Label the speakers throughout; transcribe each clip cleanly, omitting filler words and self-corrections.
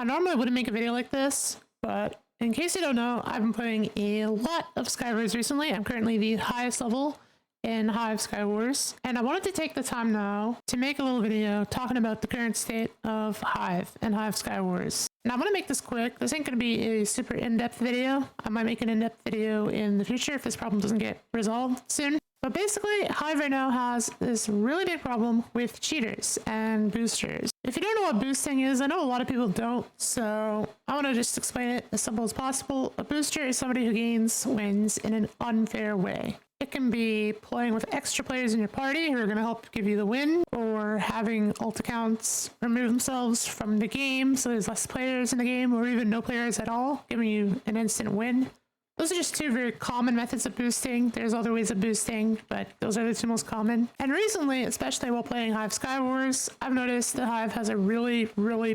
Speaker 1: I normally wouldn't make a video like this, but in case you don't know, I've been playing a lot of Skywars recently. I'm currently the highest level in Hive Skywars, and I wanted to take the time now to make a little video talking about the current state of Hive and Hive Skywars. Now I'm going to make this quick. This ain't going to be a super in-depth video. I might make an in-depth video in the future if this problem doesn't get resolved soon. But basically, Hive right now has this really big problem with cheaters and boosters. If you don't know what boosting is, I know a lot of people don't, so I want to just explain it as simple as possible. A booster is somebody who gains wins in an unfair way. It can be playing with extra players in your party who are going to help give you the win, or having alt accounts remove themselves from the game so there's less players in the game, or even no players at all, giving you an instant win. Those are just two very common methods of boosting. There's other ways of boosting, but those are the two most common. And recently, especially while playing Hive Skywars, I've noticed that Hive has a really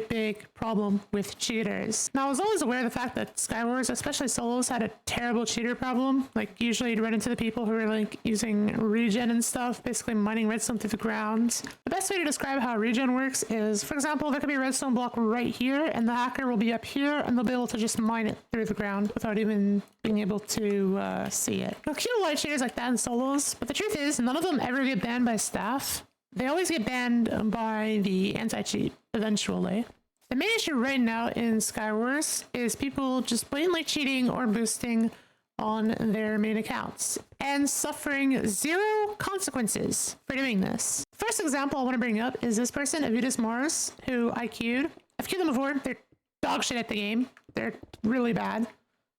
Speaker 1: big problem with cheaters. Now, I was always aware of the fact that Skywars, especially solos, had a terrible cheater problem. Like, usually you'd run into the people who are like using regen and stuff, basically mining redstone through the ground. The best way to describe how regen works is, for example, there could be a redstone block right here, and the hacker will be up here, and they'll be able to just mine it through the ground without even being able to see it. I've seen a lot of cheaters like that in solos, but the truth is none of them ever get banned by staff. They always get banned by the anti-cheat eventually. The main issue right now in Skywars is people just blatantly cheating or boosting on their main accounts and suffering zero consequences for doing this. First example I want to bring up is this person, Avitus Mars, who I queued. I've queued them before. They're dog shit at the game. They're really bad.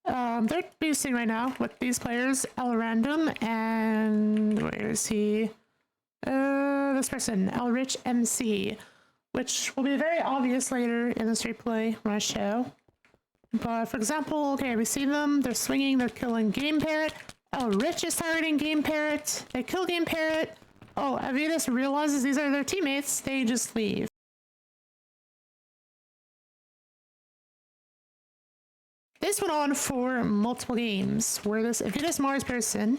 Speaker 1: They're boosting right now with these players, L Random, and where is he? This person, L Rich MC, which will be very obvious later in this replay when I show. But for example, okay, we see them, they're swinging, they're killing Game Parrot. L Rich is targeting Game Parrot. They kill Game Parrot. Oh, Avitus realizes these are their teammates, they just leave. This went on for multiple games, where this Avitus Mars person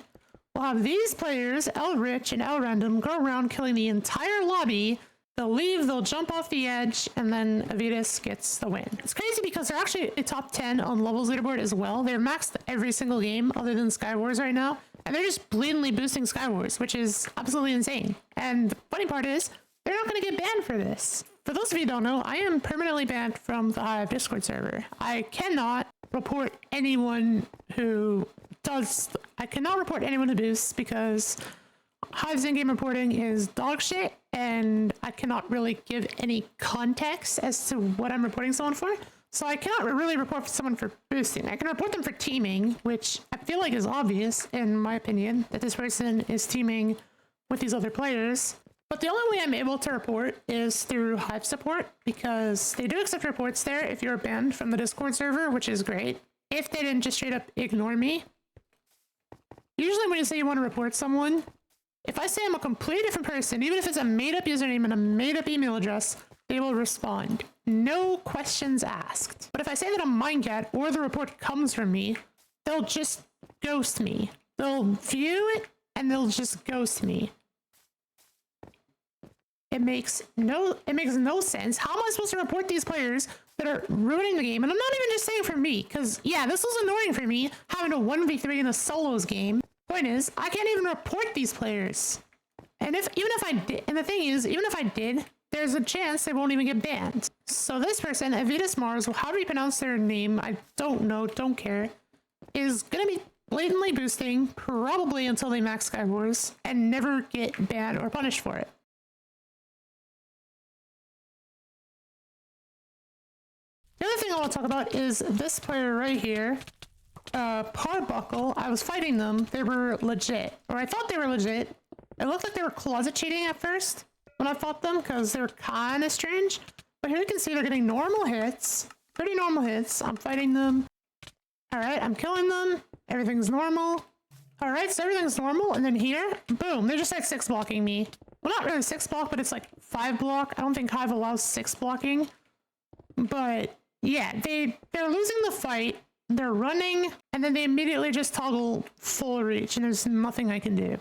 Speaker 1: will have these players, L Rich and L Random, go around killing the entire lobby. They'll leave, they'll jump off the edge, and then Avitus gets the win. It's crazy because they're actually a top 10 on levels leaderboard as well. They're maxed every single game other than Skywars right now, and they're just blatantly boosting Skywars, which is absolutely insane. And the funny part is, they're not going to get banned for this. For those of you who don't know, I am permanently banned from the Hive Discord server. I cannot report anyone who boosts because Hive's in-game reporting is dog shit, and I cannot really give any context as to what I'm reporting someone for. So I cannot really report someone for boosting. I can report them for teaming, which I feel like is obvious, in my opinion, that this person is teaming with these other players. But the only way I'm able to report is through Hive support, because they do accept reports there if you're banned from the Discord server, which is great. If they didn't just straight up ignore me. Usually when you say you want to report someone, if I say I'm a completely different person, even if it's a made-up username and a made-up email address, they will respond. No questions asked. But if I say that I'm Mindcat or the report comes from me, they'll just ghost me. They'll view it and they'll just ghost me. It makes no sense. How am I supposed to report these players that are ruining the game? And I'm not even just saying for me, because yeah, this was annoying for me, having a 1v3 in a solos game. Point is, I can't even report these players. And even if I did, and the thing is, even if I did, there's a chance they won't even get banned. So this person, Avitus Mars, however you pronounce their name, I don't know, don't care, is gonna be blatantly boosting, probably until they max Skywars, and never get banned or punished for it. The other thing I want to talk about is this player right here, Parbuckle. I was fighting them. They were legit, or I thought they were legit. It looked like they were closet cheating at first when I fought them because they were kind of strange. But here you can see they're getting normal hits, pretty normal hits. I'm fighting them. All right, I'm killing them. Everything's normal. All right, so everything's normal. And then here, boom, they're just like 6 blocking me. Well, not really 6 block, but it's like 5 block. I don't think Hive allows 6 blocking. But yeah, they're losing the fight. They're running, and then they immediately just toggle full reach, and there's nothing I can do.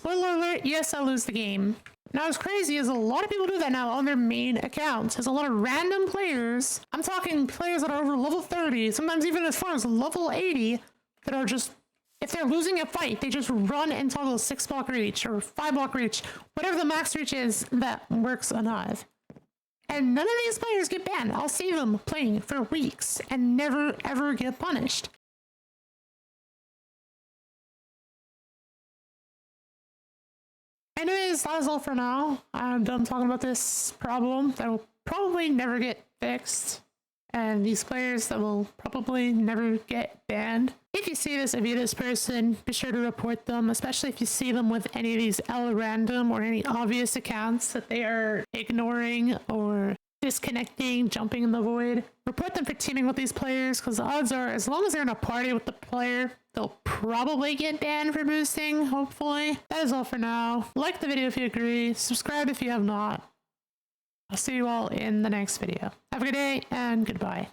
Speaker 1: spoiler alert, yes, I lose the game. Now, as crazy as a lot of people do that now on their main accounts, there's a lot of random players. I'm talking players that are over level 30, sometimes even as far as level 80, that are just, if they're losing a fight, they just run and toggle 6-block reach or 5-block reach, whatever the max reach is that works on Hive. And none of these players get banned. I'll see them playing for weeks and never ever get punished. Anyways, that is all for now. I'm done talking about this problem that will probably never get fixed. And these players that will probably never get banned. If you see this, if you're this person, be sure to report them, especially if you see them with any of these random or any obvious accounts that they are ignoring or disconnecting, jumping in the void. Report them for teaming with these players, because the odds are, as long as they're in a party with the player, they'll probably get banned for boosting, hopefully. That is all for now. Like the video if you agree, subscribe if you have not. I'll see you all in the next video. Have a good day and goodbye.